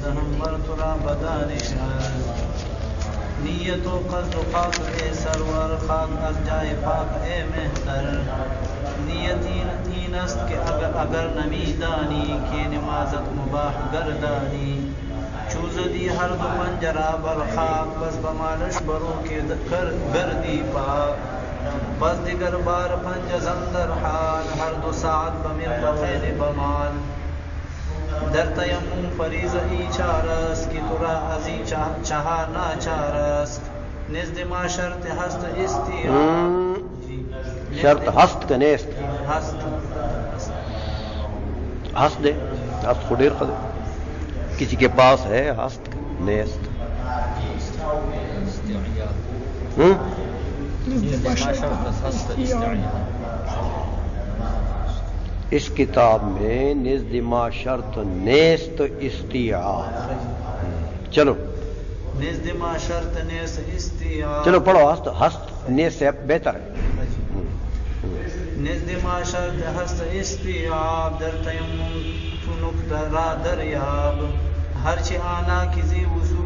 دہم مرترا بدانش نیت و قصد و خاک اے سرور خاک از جائے پاک اے مہتر نیتی این است کہ اگر نمی دانی کہ نمازت مباح گردانی چوزدی ہر دو پنجرہ بر خاک بس بمالش برو کے گردی پاک بس دیگر بار پنج زندر حال ہر دو ساعت بمیر بخیر بمال در تیمم فریض ای چارست کی ترا ازی چہا ناچارست نزد ما شرط ہست شرط ہست کا نیست ہست دے ہست کو دیر قدر کسی کے پاس ہے ہست نیست اس کتاب میں نزد ما شرط نیست استیعاب چلو نزد ما شرط نیست استیعاب چلو پڑھو ہست نیست سے بہتر ہے نزد ما شرط ہست استیعاب در تیمم تو نکتہ را دریاب ہرچی آنا کسی وضو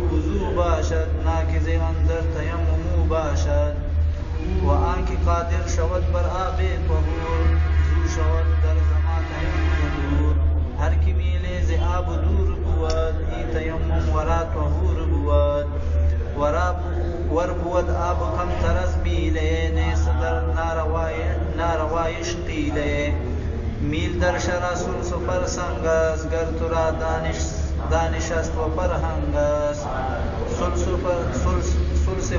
باشد نا کسی اندر تیمم باشد و آنکی قادر شود بر آب طهور زو شود در زمان تیمم ہر کی میلے ز آب دور بود ای تیمم ورا طهور بود ور بود آب کم ترز میلے نیست در ناروایش قیلے میل در شرع سلس فرسنگست گر ترا دانش است و فرهنگست سلس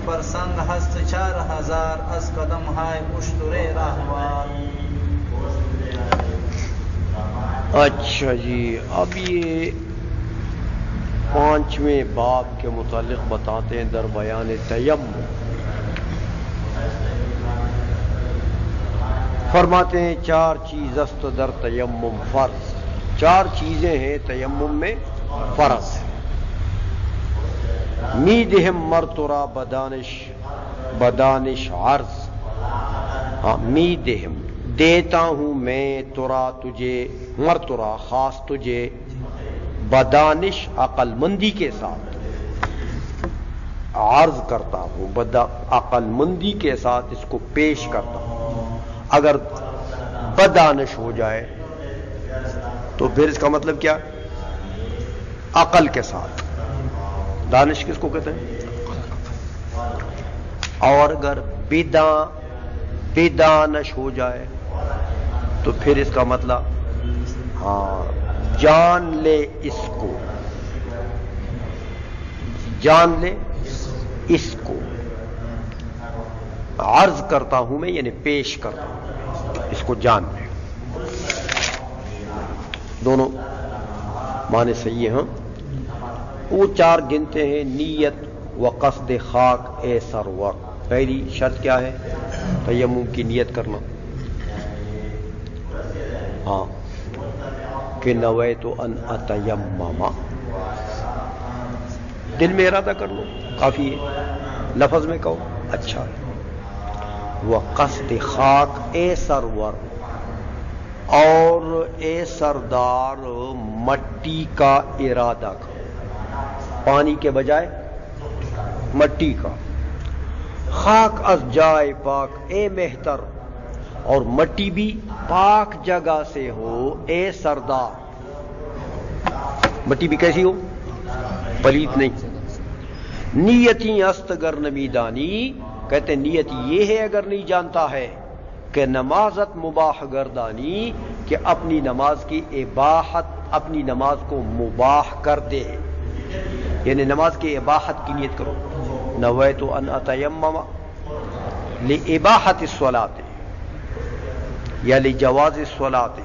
فرسنگ هست 4000 از قدم های اشتر رهوان. اچھا جی اب یہ 5ویں باب کے متعلق بتاتے ہیں در بیان تیمم. فرماتے ہیں 4 چیز است در تیمم فرض. 4 چیزیں ہیں تیمم میں فرض. میدہم مرترا بدانش عرض. ہاں میدہم دیتا ہوں میں ترا تجھے مرترا خاص تجھے بدانش عقل مندی کے ساتھ عرض کرتا ہوں عقل مندی کے ساتھ اس کو پیش کرتا ہوں. اگر بدانش ہو جائے تو پھر اس کا مطلب کیا؟ عقل کے ساتھ. دانش کس کو کہتے ہیں؟ اور اگر بدانش ہو جائے تو پھر اس کا مطلب جان لے اس کو، جان لے اس کو. عرض کرتا ہوں میں یعنی پیش کرتا ہوں، اس کو جان لے. دونوں معنی صحیح ہیں. وہ 4 گنتے ہیں. نیت و قصد خاک اے سرور. پہلی شرط کیا ہے؟ تیمم کی نیت کرنا. ہاں کہ نویت ان اتیمم، دل میں ارادہ کر لو، کافی ہے. لفظ میں کہو اچھا ہے. وہ قصد خاک اے سرور، اور اے سردار مٹی کا ارادہ کرو، پانی کے بجائے مٹی کا. خاک از جائے پاک اے مہتر، اور مٹی بھی پاک جگہ سے ہو اے سردار. مٹی بھی کیسی ہو؟ پلیت نہیں. نیتی است گر نمیدانی، کہتے ہیں نیت یہ ہے اگر نہیں جانتا ہے کہ نمازت مباح گردانی، کہ اپنی نماز کی اباحت، اپنی نماز کو مباح کر دے، یعنی نماز کی اباحت کی نیت کرو. نویت ان اتیمم لاباحت الصلاۃ یا لجواز الصلاۃ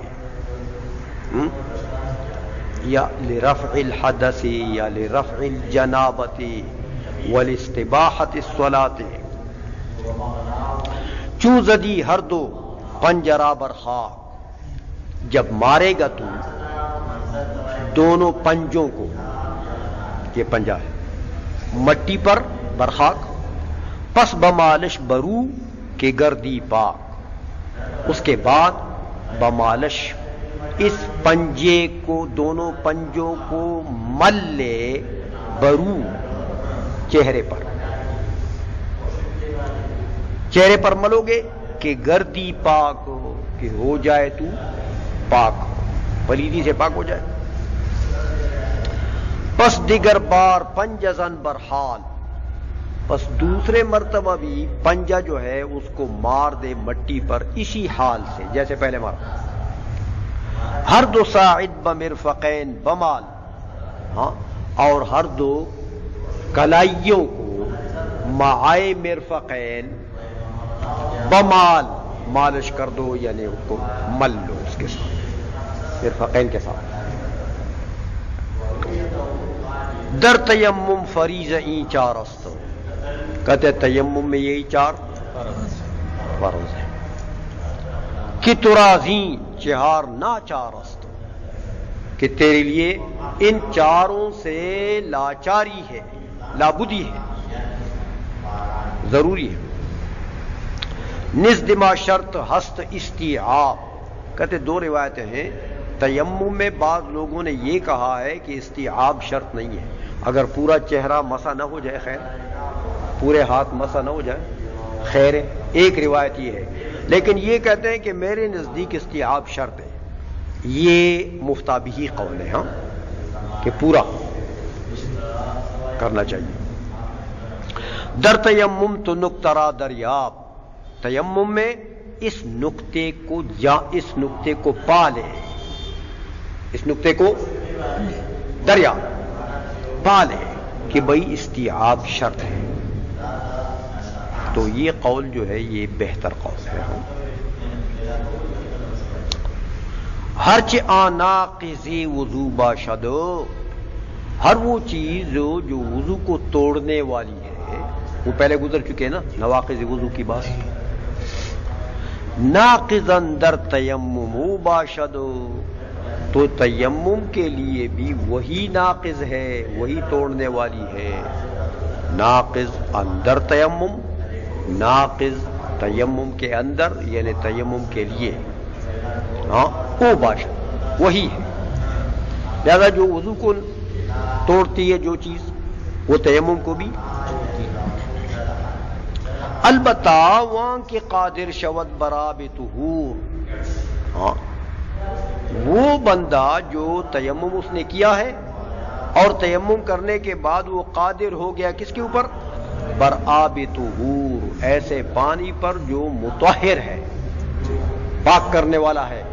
یا لرفع الحدث یا لرفع الجنابۃ ولاستباحۃ الصلاۃ. چوزدی ہر دو پنجرا برخاک، جب مارے گا تو دونوں پنجوں کو، یہ پنجہ ہے، مٹی پر برخاک، پس بمالش برو کے گردی پاک، اس کے بعد بمالش اس پنجے کو، دونوں پنجوں کو مل لے برو، چہرے پر، چہرے پر ملو گے کہ گردی پاک ہو، کہ ہو جائے تو پاک ہو، پلیدی سے پاک ہو جائے. پس دیگر بار پنجزن برحال، پس دوسرے مرتبہ بھی پنجہ جو ہے اس کو مار دے مٹی پر اسی حال سے جیسے پہلے مارا. ہر دو ساعد بمرفقین بمال، ہاں، اور ہر دو کلائیوں کو معائے مرفقین بمال مالش کر دو، یعنی اس کو مل لو اس کے ساتھ، مرفقین کے ساتھ. در تیمم فریض این چار است، کہتے تیمم میں یہی چار فرض ہے. کہ ترازیں چہار نا چار است، کہ تیرے لیے ان چاروں سے لاچاری ہے، لابدی ہے، ضروری ہے. نزدما شرط ہست استیعاب، کہتے دو روایتیں ہیں. تیمم میں بعض لوگوں نے یہ کہا ہے کہ استیعاب شرط نہیں ہے، اگر پورا چہرہ مسا نہ ہو جائے خیر، پورے ہاتھ مسا نہ ہو جائے خیر ہے، ایک روایت یہ ہے. لیکن یہ کہتے ہیں کہ میرے نزدیک استیعاب شرط ہے. یہ مفتابی قول ہے، ہاں، کہ پورا کرنا چاہیے. در تیمم تو نقطہ دریاب، تیمم میں اس نقطے کو پا لے، اس نقطے کو دریا پا لے کہ بھئی استیعاب شرط ہے. تو یہ قول جو ہے یہ بہتر قول ہے. ہرچ آناقض وضو باشد، ہر وہ چیز جو وضو کو توڑنے والی ہے، وہ پہلے گزر چکے نا نواقض وضو کی بات. ناقضا در تیمم باشد، تو تیمم کے لیے بھی وہی ناقض ہے، وہی توڑنے والی ہے. ناقض اندر تیمم، ناقض تیمم کے اندر یعنی تیمم کے لیے، ہاں، وہ باشد وہی ہے. لہذا جو وضو کو توڑتی ہے جو چیز، وہ تیمم کو بھی. البتہ وہاں کے قادر شود براب طہور، ہاں، وہ بندہ جو تیمم اس نے کیا ہے اور تیمم کرنے کے بعد وہ قادر ہو گیا کس کے اوپر؟ برآب طہور، ایسے پانی پر جو مطہر ہے، پاک کرنے والا ہے.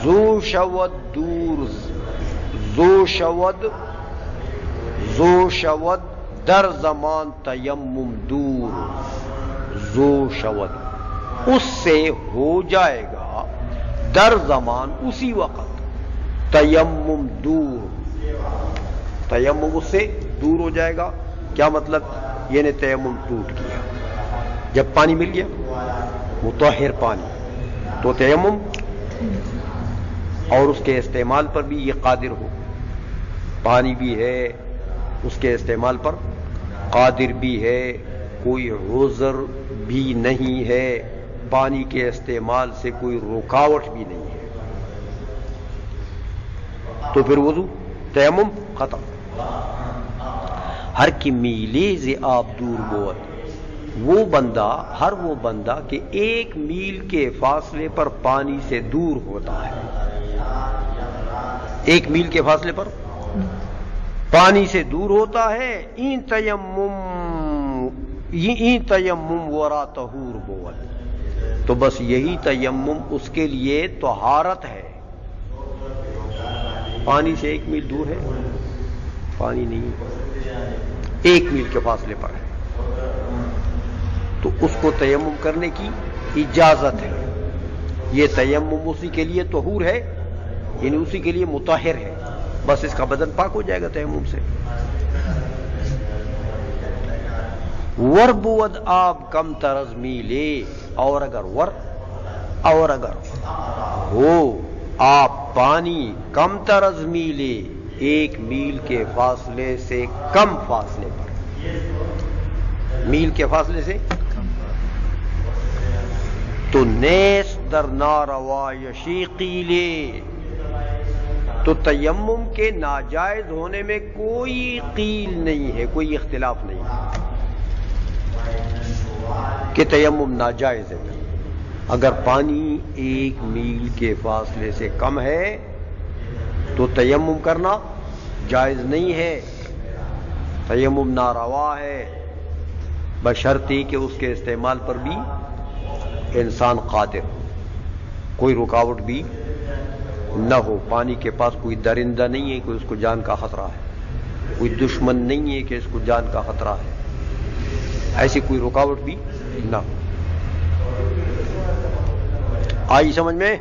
زو شود دور، زو شود در زمان تیمم دور، زو شود اس سے ہو جائے گا، در زمان اسی وقت، تیمم دور، تیمم اس سے دور ہو جائے گا. کیا مطلب؟ یعنی تیمم ٹوٹ گیا جب پانی مل گیا، مطہر پانی، تو تیمم اور اس کے استعمال پر بھی یہ قادر ہو. پانی بھی ہے، اس کے استعمال پر قادر بھی ہے، کوئی عذر بھی نہیں ہے، پانی کے استعمال سے کوئی رکاوٹ بھی نہیں ہے، تو پھر وضو تیمم ختم. ہر کی میلے ز آب دور بود، وہ بندہ، ہر وہ بندہ کہ 1 میل کے فاصلے پر پانی سے دور ہوتا ہے، 1 میل کے فاصلے پر پانی سے دور ہوتا ہے. این تیمم ورا طہور بود، تو بس یہی تیمم اس کے لیے طہارت ہے. پانی سے 1 میل دور ہے، پانی نہیں، 1 میل کے فاصلے پر ہے، تو اس کو تیمم کرنے کی اجازت ہے. یہ تیمم اسی کے لیے طہور ہے، یعنی اسی کے لیے مطہر ہے، بس اس کا بدن پاک ہو جائے گا تیمم سے. ور بود آب کم ترز میلے، اور اگر ہو آپ پانی کم ترز میلے، 1 میل کے فاصلے سے کم فاصلے پر، میل کے فاصلے سے، تو نیس در ناروا یشی قیلے، تو تیمم کے ناجائز ہونے میں کوئی قیل نہیں ہے، کوئی اختلاف نہیں ہے کہ تیمم ناجائز ہے۔ اگر پانی 1 میل کے فاصلے سے کم ہے تو تیمم کرنا جائز نہیں ہے، تیمم ناروا ہے، بشرطی کہ اس کے استعمال پر بھی انسان قادر ہو، کوئی رکاوٹ بھی نہ ہو، پانی کے پاس کوئی درندہ نہیں ہے کہ اس کو جان کا خطرہ ہے، کوئی دشمن نہیں ہے کہ اس کو جان کا خطرہ ہے، ایسی کوئی رکاوٹ بھی نہ ہو۔ آئی سمجھ میں؟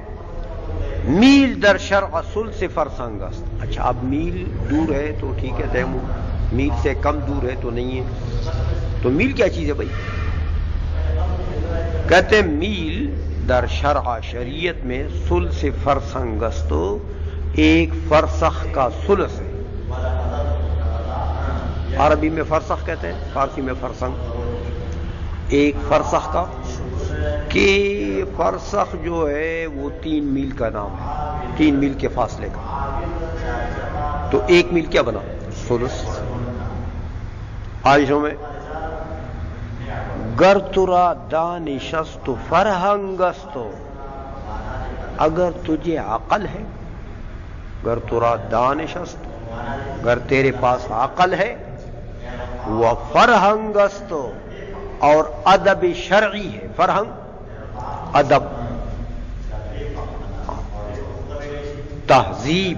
میل در شرع ثلث فرسنگ است۔ اچھا اب میل دور ہے تو ٹھیک ہے تیمم، میل سے کم دور ہے تو نہیں ہے، تو میل کیا چیز ہے بھائی؟ کہتے ہیں میل در شرع شریعت میں ثلث فرسنگ است، 1 فرسخ کا ثلث ہے، عربی میں فرسخ کہتے ہیں، فارسی میں فرسنگ، 1 فرسخ کا، کہ فرسخ جو ہے وہ 3 میل کا نام ہے، 3 میل کے فاصلے کا، تو 1 میل کیا بنا؟ ثلث۔ آئیشوں میں گر ترا دانش است فرہنگ است، اگر تجھے عقل ہے، گر ترا دانش است، اگر تیرے پاس عقل ہے، وہ فرہنگ است، اور ادب شرعی ہے، فرہنگ ادب، تہذیب،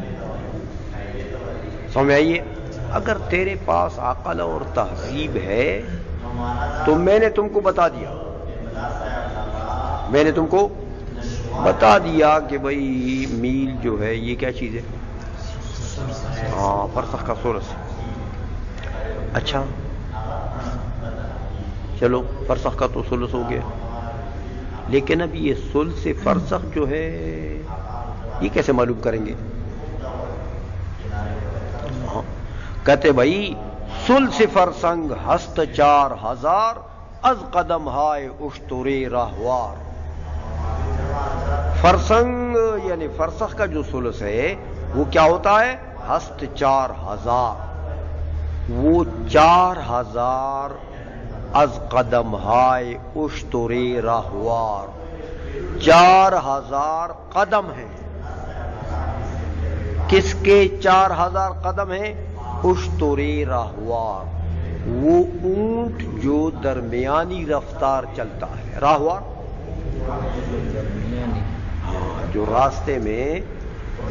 سمجھ آئیے؟ اگر تیرے پاس عقل اور تہذیب ہے تو میں نے تم کو بتا دیا، میں نے تم کو بتا دیا کہ بھئی میل جو ہے یہ کیا چیز ہے؟ ہاں فرسخ کا ثلث۔ اچھا چلو فرسخ کا تو ثلث ہو گیا، لیکن اب یہ ثلث فرسخ جو ہے یہ کیسے معلوم کریں گے؟ کہتے بھائی ثلث فرسنگ ہست 4000 از قدم ہائے اشترے راہوار، فرسنگ یعنی فرسخ کا جو ثلث ہے وہ کیا ہوتا ہے؟ ہست 4000، وہ 4000 از قدم ہائے اشترے راہوار، 4000 قدم ہیں، کس کے 4000 قدم ہیں؟ اشترے راہوار، وہ اونٹ جو درمیانی رفتار چلتا ہے، راہوار ہاں جو راستے میں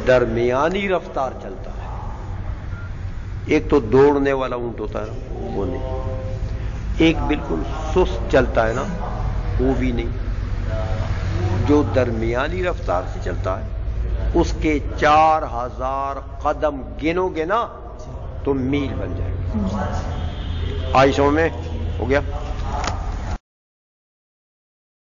درمیانی رفتار چلتا ہے، ایک تو دوڑنے والا اونٹ ہوتا ہے وہ نہیں، ایک بالکل سست چلتا ہے نا وہ بھی نہیں، جو درمیانی رفتار سے چلتا ہے اس کے 4000 قدم گنو گے نا تو میل بن جائے گا۔ آئیشوں میں ہو گیا۔